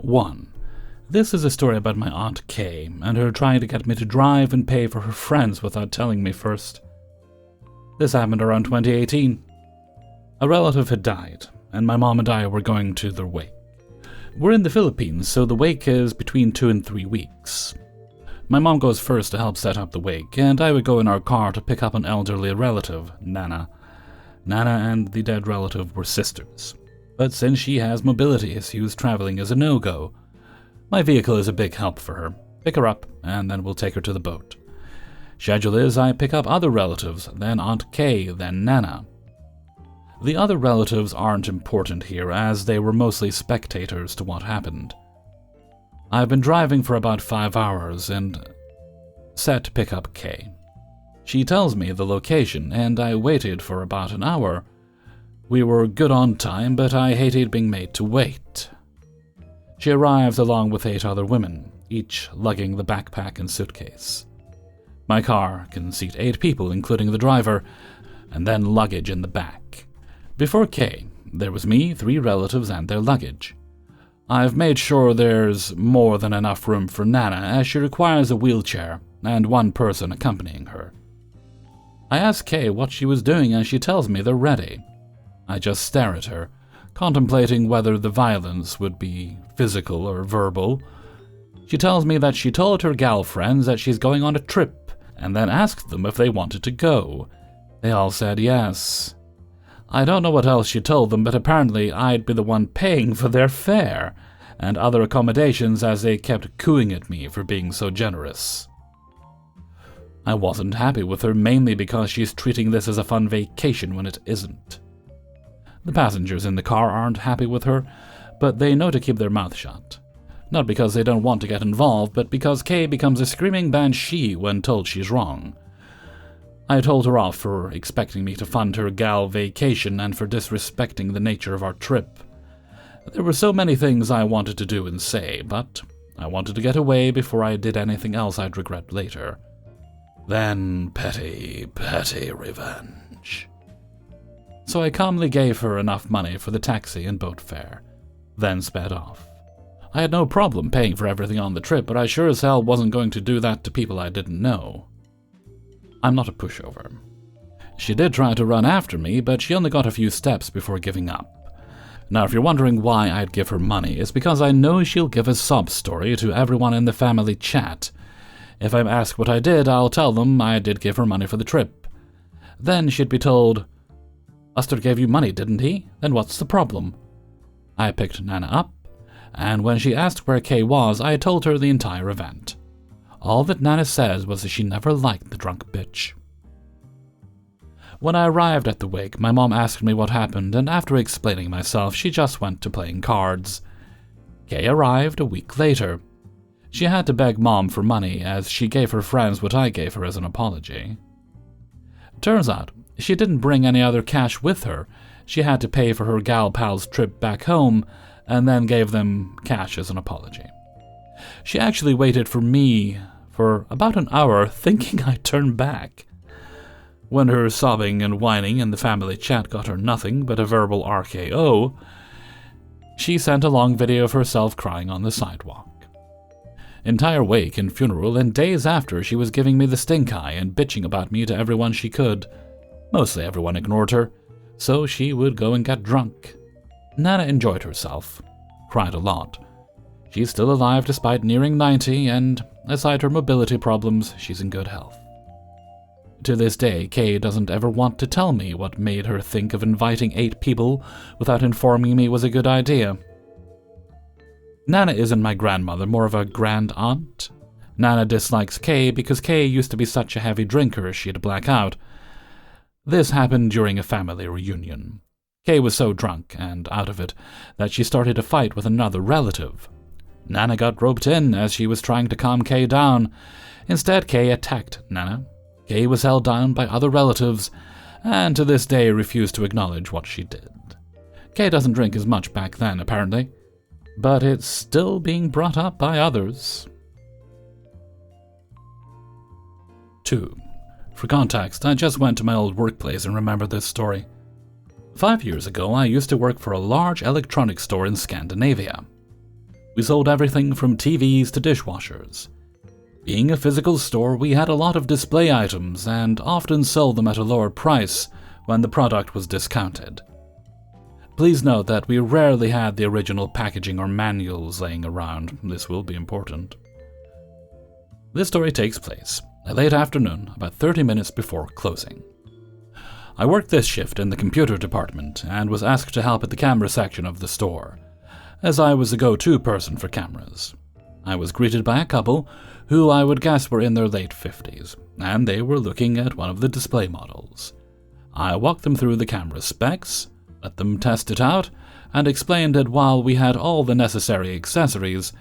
1. This is a story about my Aunt Kay and her trying to get me to drive and pay for her friends without telling me first. This happened around 2018. A relative had died, and my mom and I were going to their wake. We're in the Philippines, so the wake is between 2 and 3 weeks. My mom goes first to help set up the wake, and I would go in our car to pick up an elderly relative, Nana. Nana and the dead relative were sisters, but since she has mobility issues, traveling is a no-go. My vehicle is a big help for her. Pick her up, and then we'll take her to the boat. Schedule is I pick up other relatives, then Aunt Kay, then Nana. The other relatives aren't important here, as they were mostly spectators to what happened. I've been driving for about 5 hours and set to pick up Kay. She tells me the location, and I waited for about an hour. We were good on time, but I hated being made to wait. She arrives along with 8 other women, each lugging the backpack and suitcase. My car can seat 8 people, including the driver, and then luggage in the back. Before Kay, there was me, 3 relatives, and their luggage. I've made sure there's more than enough room for Nana, as she requires a wheelchair and 1 person accompanying her. I ask Kay what she was doing, and she tells me they're ready. I just stare at her, contemplating whether the violence would be physical or verbal. She tells me that she told her gal friends that she's going on a trip, and then asked them if they wanted to go. They all said yes. I don't know what else she told them, but apparently I'd be the one paying for their fare and other accommodations, as they kept cooing at me for being so generous. I wasn't happy with her, mainly because she's treating this as a fun vacation when it isn't. The passengers in the car aren't happy with her, but they know to keep their mouth shut. Not because they don't want to get involved, but because Kay becomes a screaming banshee when told she's wrong. I told her off for expecting me to fund her gal vacation and for disrespecting the nature of our trip. There were so many things I wanted to do and say, but I wanted to get away before I did anything else I'd regret later. Then petty revenge. So I calmly gave her enough money for the taxi and boat fare, then sped off. I had no problem paying for everything on the trip, but I sure as hell wasn't going to do that to people I didn't know. I'm not a pushover. She did try to run after me, but she only got a few steps before giving up. Now, if you're wondering why I'd give her money, it's because I know she'll give a sob story to everyone in the family chat. If I'm asked what I did, I'll tell them I did give her money for the trip. Then she'd be told, "Buster gave you money, didn't he? Then what's the problem?" I picked Nana up, and when she asked where Kay was, I told her the entire event. All that Nana says was that she never liked the drunk bitch. When I arrived at the wake, my mom asked me what happened, and after explaining myself, she just went to playing cards. Kay arrived a week later. She had to beg Mom for money, as she gave her friends what I gave her as an apology. Turns out, she didn't bring any other cash with her. She had to pay for her gal pal's trip back home, and then gave them cash as an apology. She actually waited for me for about an hour, thinking I'd turn back. When her sobbing and whining in the family chat got her nothing but a verbal RKO, she sent a long video of herself crying on the sidewalk. Entire wake and funeral, and days after, she was giving me the stink eye and bitching about me to everyone she could. Mostly everyone ignored her, so she would go and get drunk. Nana enjoyed herself, cried a lot. She's still alive despite nearing 90, and aside her mobility problems, she's in good health. To this day, Kay doesn't ever want to tell me what made her think of inviting 8 people without informing me was a good idea. Nana isn't my grandmother, more of a grand aunt. Nana dislikes Kay because Kay used to be such a heavy drinker she'd black out. This happened during a family reunion. Kay was so drunk and out of it that she started a fight with another relative. Nana got roped in as she was trying to calm Kay down. Instead, Kay attacked Nana. Kay was held down by other relatives, and to this day refused to acknowledge what she did. Kay doesn't drink as much back then, apparently, but it's still being brought up by others. 2. For context, I just went to my old workplace and remembered this story. 5 years ago, I used to work for a large electronics store in Scandinavia. We sold everything from TVs to dishwashers. Being a physical store, we had a lot of display items and often sold them at a lower price when the product was discounted. Please note that we rarely had the original packaging or manuals laying around. This will be important. This story takes place a late afternoon, about 30 minutes before closing. I worked this shift in the computer department and was asked to help at the camera section of the store, as I was the go-to person for cameras. I was greeted by a couple who I would guess were in their late 50s, and they were looking at one of the display models. I walked them through the camera specs, let them test it out, and explained that while we had all the necessary accessories,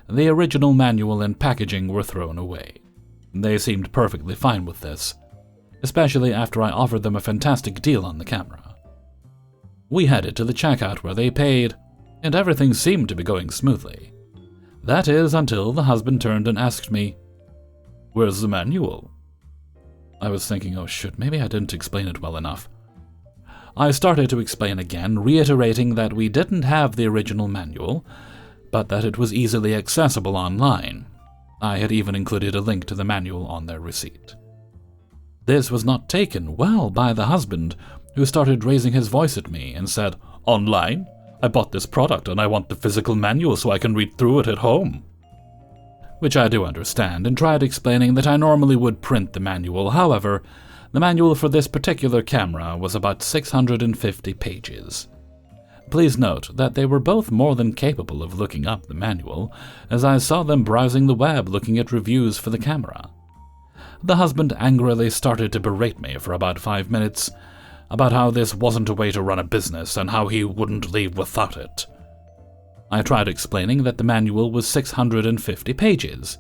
the original manual and packaging were thrown away. They seemed perfectly fine with this, especially after I offered them a fantastic deal on the camera. We headed to the checkout where they paid, and everything seemed to be going smoothly. That is, until the husband turned and asked me, "Where's the manual?" I was thinking, oh shit, maybe I didn't explain it well enough. I started to explain again, reiterating that we didn't have the original manual, but that it was easily accessible online. I had even included a link to the manual on their receipt. This was not taken well by the husband, who started raising his voice at me and said, "Online? I bought this product and I want the physical manual so I can read through it at home." Which I do understand, and tried explaining that I normally would print the manual. However, the manual for this particular camera was about 650 pages. Please note that they were both more than capable of looking up the manual, as I saw them browsing the web looking at reviews for the camera. The husband angrily started to berate me for about 5 minutes about how this wasn't a way to run a business and how he wouldn't leave without it. I tried explaining that the manual was 650 pages,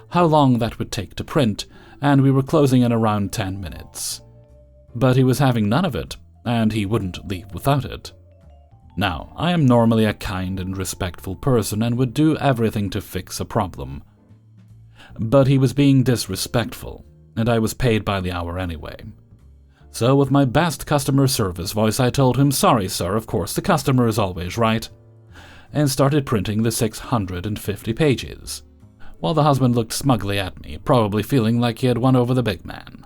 how long that would take to print, and we were closing in around 10 minutes. But he was having none of it, and he wouldn't leave without it. Now, I am normally a kind and respectful person and would do everything to fix a problem. But he was being disrespectful, and I was paid by the hour anyway. So with my best customer service voice I told him, "Sorry sir, of course, the customer is always right," and started printing the 650 pages, while the husband looked smugly at me, probably feeling like he had won over the big man.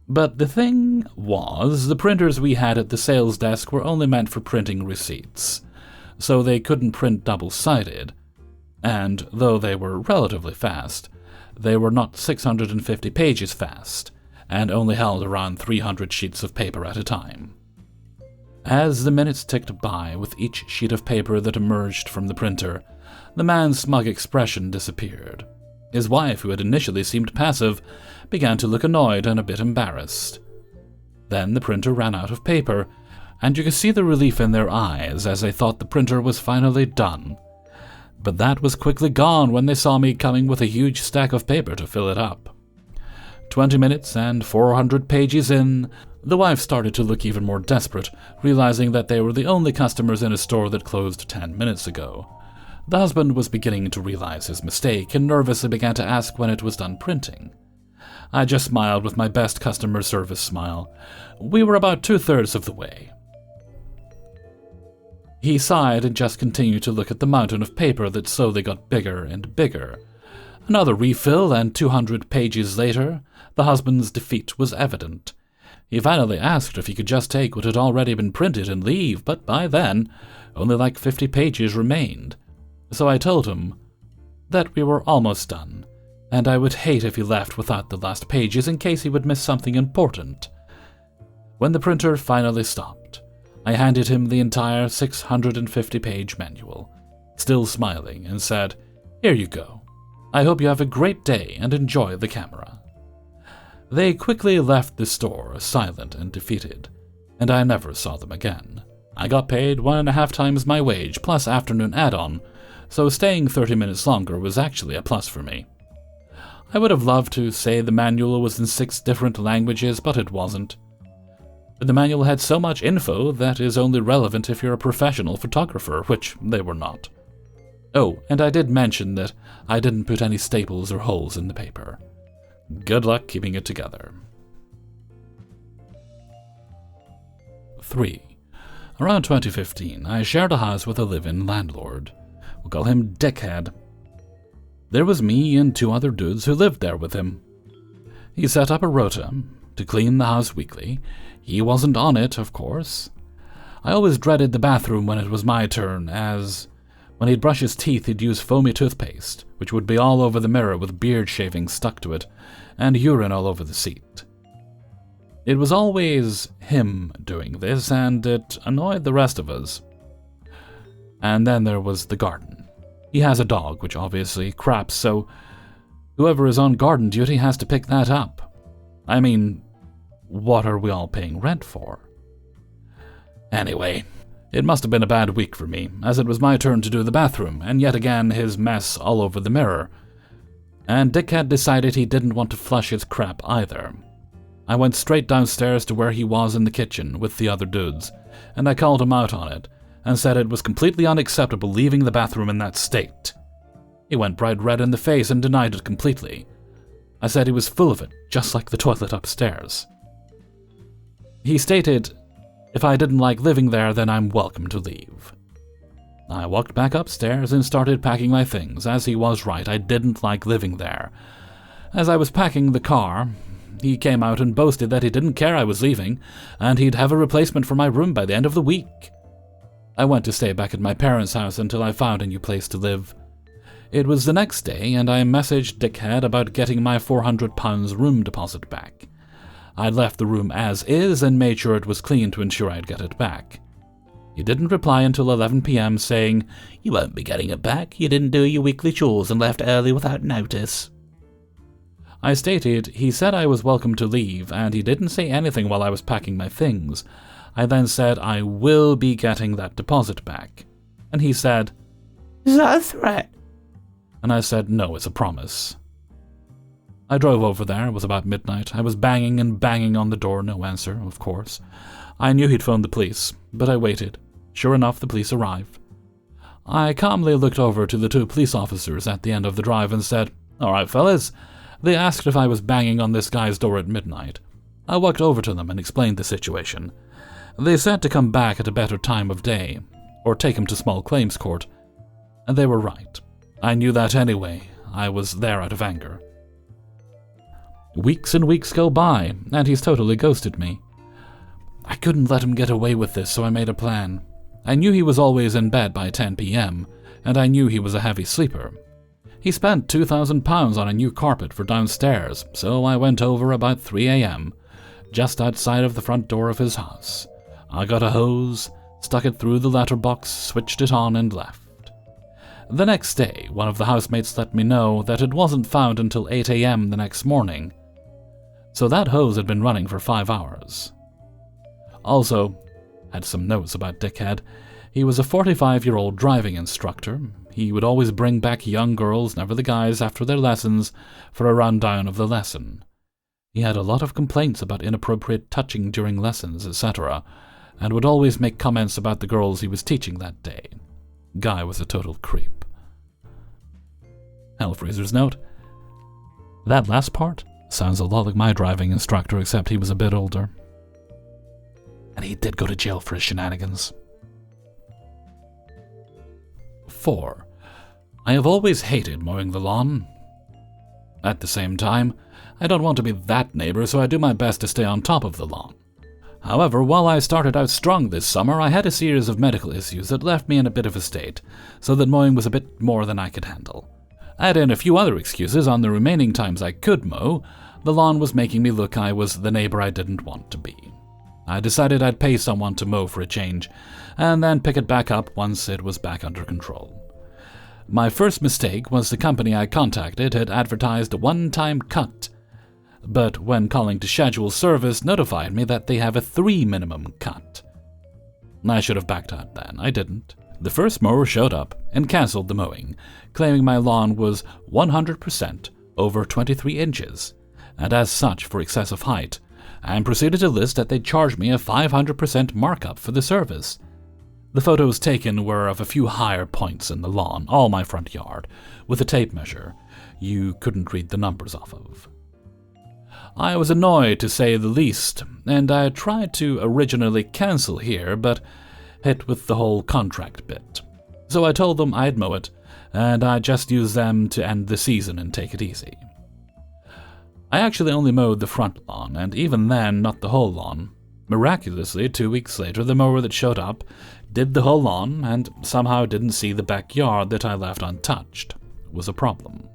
But the thing was, the printers we had at the sales desk were only meant for printing receipts, so they couldn't print double-sided, and though they were relatively fast, they were not 650 pages fast, and only held around 300 sheets of paper at a time. As the minutes ticked by with each sheet of paper that emerged from the printer, the man's smug expression disappeared. His wife, who had initially seemed passive, began to look annoyed and a bit embarrassed. Then the printer ran out of paper, and you could see the relief in their eyes as they thought the printer was finally done. But that was quickly gone when they saw me coming with a huge stack of paper to fill it up. 20 minutes and 400 pages in, the wife started to look even more desperate, realizing that they were the only customers in a store that closed 10 minutes ago. The husband was beginning to realize his mistake and nervously began to ask when it was done printing. I just smiled with my best customer service smile. We were about 2/3 of the way. He sighed and just continued to look at the mountain of paper that slowly got bigger and bigger. Another refill, and 200 pages later, the husband's defeat was evident. He finally asked if he could just take what had already been printed and leave, but by then, only like 50 pages remained. So I told him that we were almost done, and I would hate if he left without the last pages in case he would miss something important. When the printer finally stopped, I handed him the entire 650-page manual, still smiling, and said, "Here you go. I hope you have a great day and enjoy the camera." They quickly left the store, silent and defeated, and I never saw them again. I got paid 1.5 times my wage plus afternoon add-on, so staying 30 minutes longer was actually a plus for me. I would have loved to say the manual was in 6 different languages, but it wasn't. The manual had so much info that is only relevant if you're a professional photographer, which they were not. Oh, and I did mention that I didn't put any staples or holes in the paper. Good luck keeping it together. 3. Around 2015, I shared a house with a live-in landlord. We'll call him Dickhead. There was me and 2 other dudes who lived there with him. He set up a rota to clean the house weekly. He wasn't on it, of course. I always dreaded the bathroom when it was my turn, as when he'd brush his teeth he'd use foamy toothpaste, which would be all over the mirror with beard shavings stuck to it, and urine all over the seat. It was always him doing this, and it annoyed the rest of us. And then there was the garden. He has a dog, which obviously craps, so whoever is on garden duty has to pick that up. I mean, what are we all paying rent for? Anyway, it must have been a bad week for me, as it was my turn to do the bathroom, and yet again his mess all over the mirror. And Dickhead decided he didn't want to flush his crap either. I went straight downstairs to where he was in the kitchen with the other dudes, and I called him out on it, and said it was completely unacceptable leaving the bathroom in that state. He went bright red in the face and denied it completely. I said he was full of it, just like the toilet upstairs. He stated, if I didn't like living there, then I'm welcome to leave. I walked back upstairs and started packing my things, as he was right, I didn't like living there. As I was packing the car, he came out and boasted that he didn't care I was leaving, and he'd have a replacement for my room by the end of the week. I went to stay back at my parents' house until I found a new place to live. It was the next day, and I messaged Dickhead about getting my £400 room deposit back. I'd left the room as is and made sure it was clean to ensure I'd get it back. He didn't reply until 11 p.m. saying, "You won't be getting it back. You didn't do your weekly chores and left early without notice." I stated he said I was welcome to leave, and he didn't say anything while I was packing my things. I then said I will be getting that deposit back. And he said, "Is that a threat?" And I said, "No, it's a promise." I drove over there. It was about midnight. I was banging and banging on the door. No answer, of course. I knew he'd phoned the police, but I waited. Sure enough, the police arrived. I calmly looked over to the 2 police officers at the end of the drive and said, "All right, fellas." They asked if I was banging on this guy's door at midnight. I walked over to them and explained the situation. They said to come back at a better time of day, or take him to small claims court. And they were right. I knew that anyway. I was there out of anger. Weeks and weeks go by, and he's totally ghosted me. I couldn't let him get away with this, so I made a plan. I knew he was always in bed by 10 p.m., and I knew he was a heavy sleeper. He spent £2,000 on a new carpet for downstairs, so I went over about 3 a.m., just outside of the front door of his house. I got a hose, stuck it through the letterbox, switched it on, and left. The next day, one of the housemates let me know that it wasn't found until 8 a.m. the next morning. So that hose had been running for 5 hours. Also, had some notes about Dickhead. He was a 45-year-old driving instructor. He would always bring back young girls, never the guys, after their lessons for a rundown of the lesson. He had a lot of complaints about inappropriate touching during lessons, etc., and would always make comments about the girls he was teaching that day. Guy was a total creep. Hellfreezer's note. That last part sounds a lot like my driving instructor, except he was a bit older. And he did go to jail for his shenanigans. 4. I have always hated mowing the lawn. At the same time, I don't want to be that neighbor, so I do my best to stay on top of the lawn. However, while I started out strong this summer, I had a series of medical issues that left me in a bit of a state, so that mowing was a bit more than I could handle. Add in a few other excuses on the remaining times I could mow, the lawn was making me look I was the neighbor I didn't want to be. I decided I'd pay someone to mow for a change, and then pick it back up once it was back under control. My first mistake was the company I contacted had advertised a one-time cut, but when calling to schedule service notified me that they have a 3 minimum cut. I should have backed out then. I didn't. The first mower showed up and cancelled the mowing, claiming my lawn was 100% over 23 inches, and as such for excessive height, and proceeded to list that they'd charge me a 500% markup for the service. The photos taken were of a few higher points in the lawn, all my front yard, with a tape measure you couldn't read the numbers off of. I was annoyed, to say the least, and I tried to originally cancel here, but hit with the whole contract bit. So I told them I'd mow it, and I just use them to end the season and take it easy. I actually only mowed the front lawn, and even then not the whole lawn. Miraculously, 2 weeks later, the mower that showed up did the whole lawn and somehow didn't see the backyard that I left untouched. It was a problem.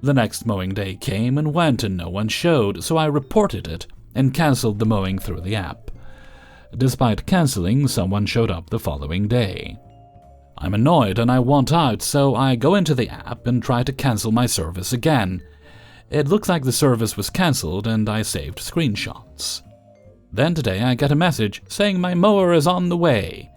The next mowing day came and went and no one showed, so I reported it and cancelled the mowing through the app. Despite cancelling, someone showed up the following day. I'm annoyed and I want out, so I go into the app and try to cancel my service again. It looks like the service was cancelled and I saved screenshots. Then today I get a message saying my mower is on the way.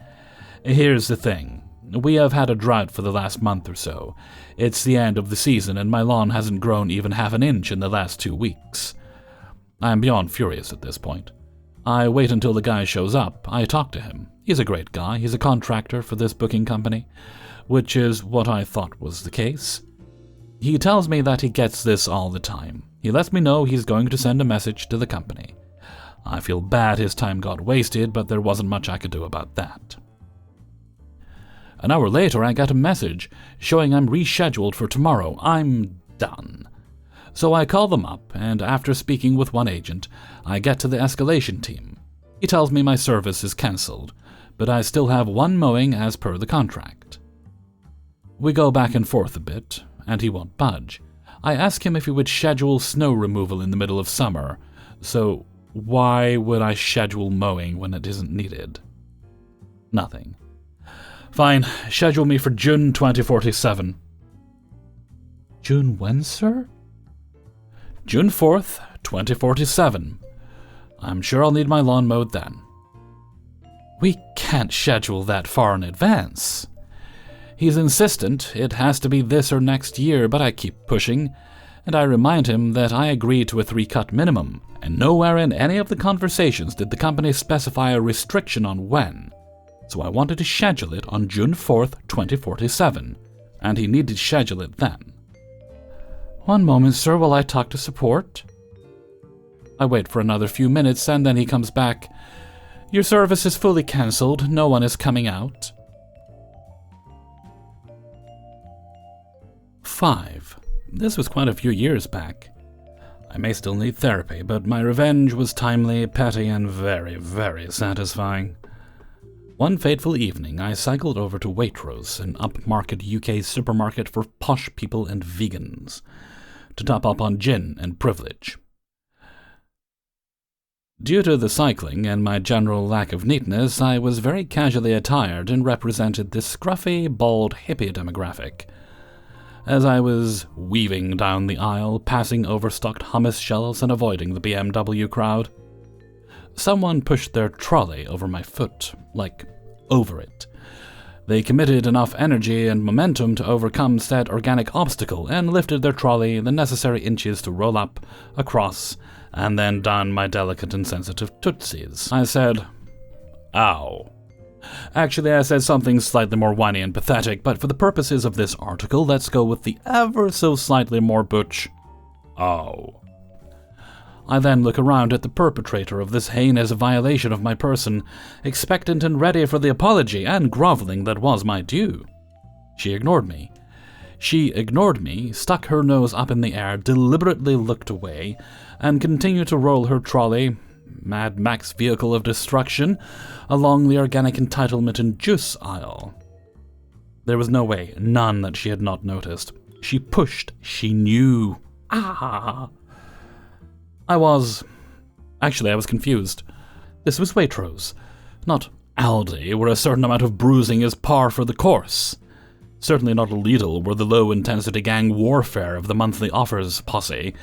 Here's the thing. We have had a drought for the last month or so. It's the end of the season and my lawn hasn't grown even half an inch in the last 2 weeks. I'm beyond furious at this point. I wait until the guy shows up. I talk to him. He's a great guy. He's a contractor for this booking company, which is what I thought was the case. He tells me that he gets this all the time. He lets me know he's going to send a message to the company. I feel bad his time got wasted, but there wasn't much I could do about that. An hour later, I get a message showing I'm rescheduled for tomorrow. I'm done. So I call them up, and after speaking with one agent, I get to the escalation team. He tells me my service is cancelled, but I still have one mowing as per the contract. We go back and forth a bit, and he won't budge. I ask him if he would schedule snow removal in the middle of summer, so why would I schedule mowing when it isn't needed? Nothing. Fine, schedule me for June 2047. June when, sir? June 4th, 2047. I'm sure I'll need my lawn mowed then. We can't schedule that far in advance. He's insistent it has to be this or next year, but I keep pushing, and I remind him that I agreed to a 3-cut minimum, and nowhere in any of the conversations did the company specify a restriction on when, so I wanted to schedule it on June 4th, 2047, and he needed to schedule it then. One moment, sir, while I talk to support. I wait for another few minutes, and then he comes back. Your service is fully cancelled. No one is coming out. 5. This was quite a few years back. I may still need therapy, but my revenge was timely, petty, and very, very satisfying. One fateful evening, I cycled over to Waitrose, an upmarket UK supermarket for posh people and vegans, to top up on gin and privilege. Due to the cycling and my general lack of neatness, I was very casually attired and represented this scruffy, bald hippie demographic. As I was weaving down the aisle, passing overstocked hummus shelves and avoiding the BMW crowd, someone pushed their trolley over my foot, like over it. They committed enough energy and momentum to overcome said organic obstacle and lifted their trolley the necessary inches to roll up, across, and then down my delicate and sensitive tootsies. I said, ow. Actually, I said something slightly more whiny and pathetic, but for the purposes of this article, let's go with the ever so slightly more butch, ow. I then look around at the perpetrator of this heinous violation of my person, expectant and ready for the apology and groveling that was my due. She ignored me. Stuck her nose up in the air, deliberately looked away, and continued to roll her trolley, Mad Max vehicle of destruction, along the organic entitlement and juice aisle. There was no way, none that she had not noticed. She pushed, she knew. Ah! I was confused. This was Waitrose, not Aldi, where a certain amount of bruising is par for the course. Certainly not Lidl, where the low-intensity gang warfare of the monthly offers posse,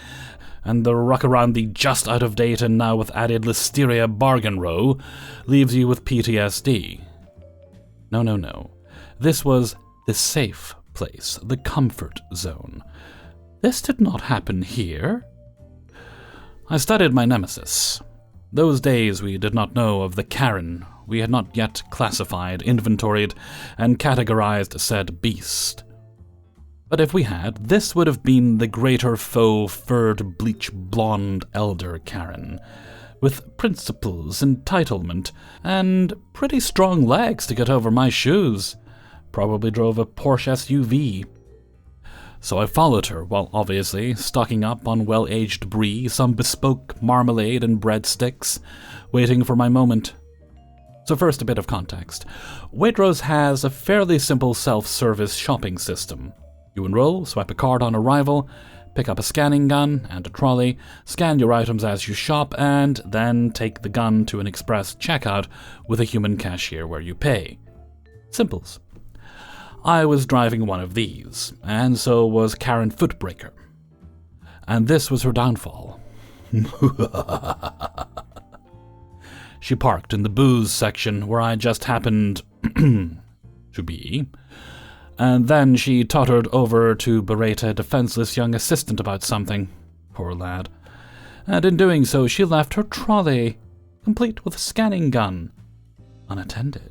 and the ruck around the just out-of-date and now with added listeria bargain row leaves you with PTSD. No. This was the safe place, the comfort zone. This did not happen here. I studied my nemesis. Those days we did not know of the Karen. We had not yet classified, inventoried, and categorized said beast. But if we had, this would have been the greater faux furred bleach blonde elder Karen, with principles, entitlement, and pretty strong legs to get over my shoes. probably drove a Porsche SUV. So I followed her, while obviously stocking up on well-aged brie, some bespoke marmalade and breadsticks, waiting for my moment. So first, a bit of context. Waitrose has a fairly simple self-service shopping system. You enroll, swipe a card on arrival, pick up a scanning gun and a trolley, scan your items as you shop, and then take the gun to an express checkout with a human cashier where you pay. Simples. I was driving one of these, and so was Karen Footbreaker. And this was her downfall. She parked in the booze section where I just happened to be, and then she tottered over to berate a defenseless young assistant about something. Poor lad. And in doing so, she left her trolley, complete with a scanning gun, unattended.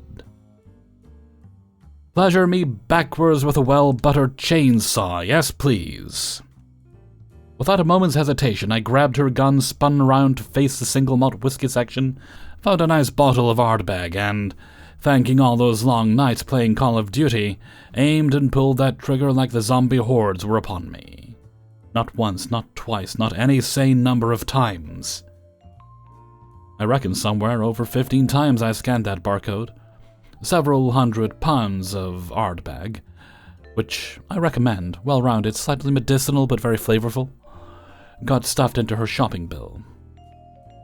Pleasure me backwards with a well-buttered chainsaw, yes please. Without a moment's hesitation, I grabbed her gun, spun around to face the single malt whiskey section, found a nice bottle of Ardbeg, and, thanking all those long nights playing Call of Duty, aimed and pulled that trigger like the zombie hordes were upon me. Not once, not twice, not any sane number of times. I reckon somewhere over 15 times I scanned that barcode. Several hundred pounds of Ardbeg, which I recommend, well-rounded, slightly medicinal but very flavorful, got stuffed into her shopping bill.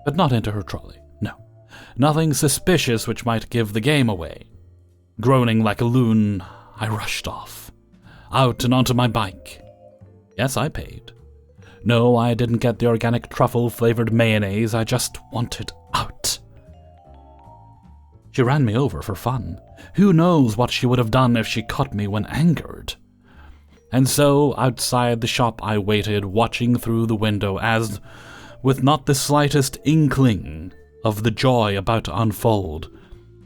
But not into her trolley, no. Nothing suspicious which might give the game away. Groaning like a loon, I rushed off, out and onto my bike. Yes, I paid. No, I didn't get the organic truffle-flavored mayonnaise, I just wanted out. She ran me over for fun. Who knows what she would have done if she caught me when angered? And so, outside the shop I waited, watching through the window as, with not the slightest inkling of the joy about to unfold,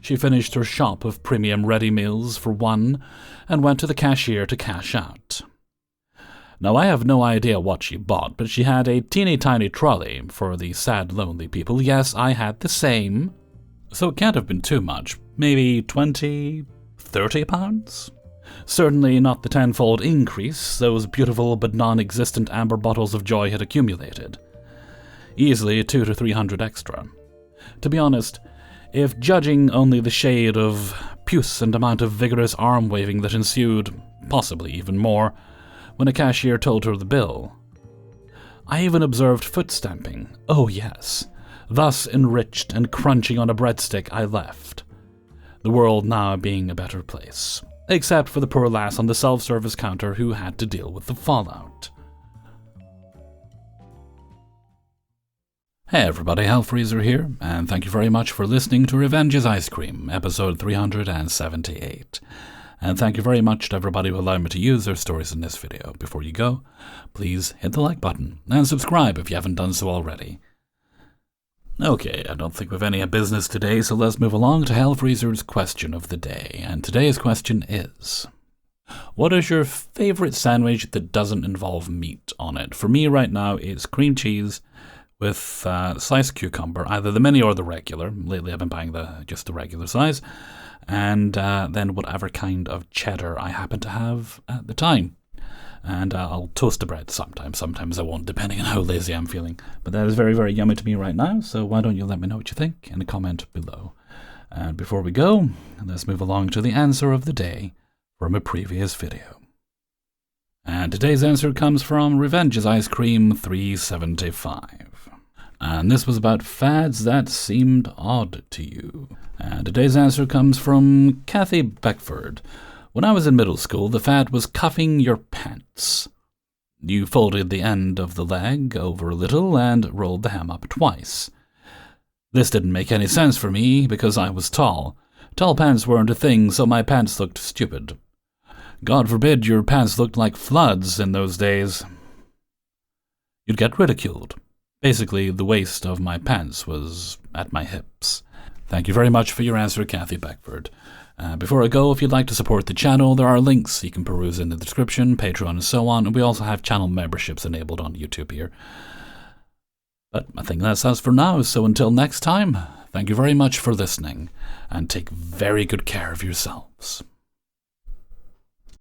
she finished her shop of premium ready meals for one and went to the cashier to cash out. Now, I have no idea what she bought, but she had a teeny-tiny trolley for the sad, lonely people. Yes, I had the same. So it can't have been too much. Maybe 20, 30 pounds? Certainly not the tenfold increase those beautiful but non-existent amber bottles of joy had accumulated. Easily 200 to 300 extra. To be honest, if judging only the shade of puce and amount of vigorous arm-waving that ensued, possibly even more, when a cashier told her the bill. I even observed foot stamping. Oh yes. Thus enriched and crunching on a breadstick, I left. The world now being a better place. Except for the poor lass on the self-service counter who had to deal with the fallout. Hey everybody, Hellfreezer here, and thank you very much for listening to Revenge is Ice Cream, episode 378. And thank you very much to everybody who allowed me to use their stories in this video. Before you go, please hit the like button, and subscribe if you haven't done so already. Okay, I don't think we've any business today, so let's move along to Hellfreezer's question of the day. And today's question is, what is your favorite sandwich that doesn't involve meat on it? For me right now, it's cream cheese with sliced cucumber, either the mini or the regular. Lately I've been buying just the regular size. And then whatever kind of cheddar I happen to have at the time. And I'll toast the bread sometimes I won't, depending on how lazy I'm feeling. But that is very, very yummy to me right now, so why don't you let me know what you think in a comment below. And before we go, let's move along to the answer of the day from a previous video. And today's answer comes from Revenge is Ice Cream 375. And this was about fads that seemed odd to you. And today's answer comes from Kathy Beckford. When I was in middle school, the fad was cuffing your pants. You folded the end of the leg over a little and rolled the hem up twice. This didn't make any sense for me because I was tall. Tall pants weren't a thing, so my pants looked stupid. God forbid your pants looked like floods in those days. You'd get ridiculed. Basically, the waist of my pants was at my hips. Thank you very much for your answer, Kathy Beckford. Before I go, if you'd like to support the channel, there are links you can peruse in the description, Patreon, and so on, and we also have channel memberships enabled on YouTube here. But I think that's us for now, so until next time, thank you very much for listening, and take very good care of yourselves.